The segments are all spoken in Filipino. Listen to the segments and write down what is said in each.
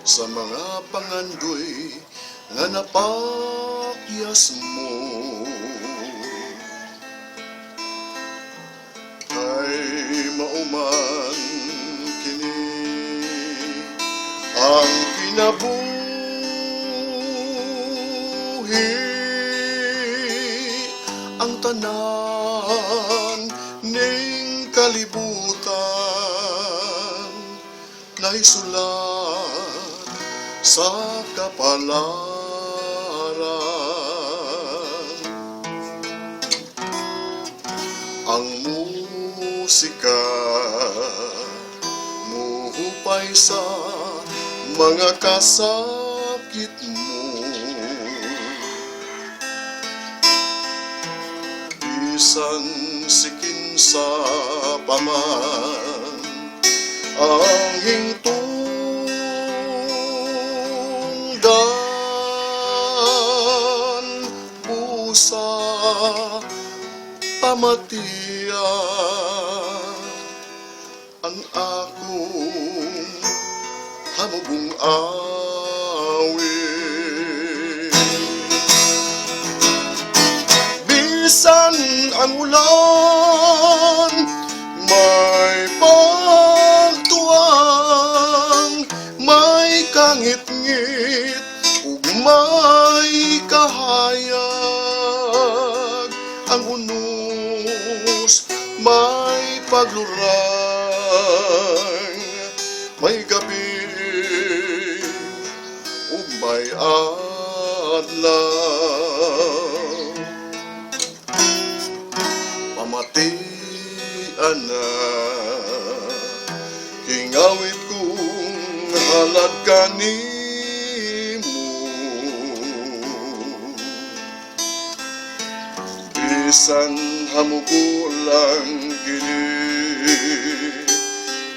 sa mga pangandoy nga napakyas mo. Ay mauman kini ang kinabuhi, ang tanan ning kalibutan na isulat sa kapalaran. Ang musika muhupay sa mga kasakit mo, bisan sikinsa paman ang hingtungdan, pusa pamatiya ang akong hamugong awit. Bisan ang ulan may pagtuang, may kangit-ngit ug may kahayag, ang unos may paglurang, may gabi ug may adlaw. Pamatian na hingawit kong halad kanimo, bisan hamugulang gini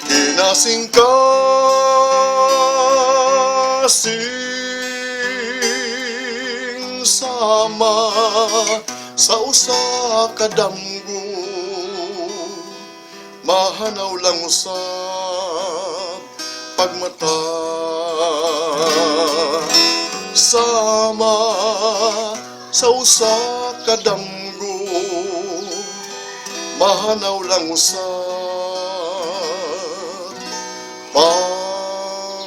kinasing-kasing sama sa usa ka damgo, mahanaw lang usab pagmata, sama sa usa ka damgo, mahanaw lang usab pagmata.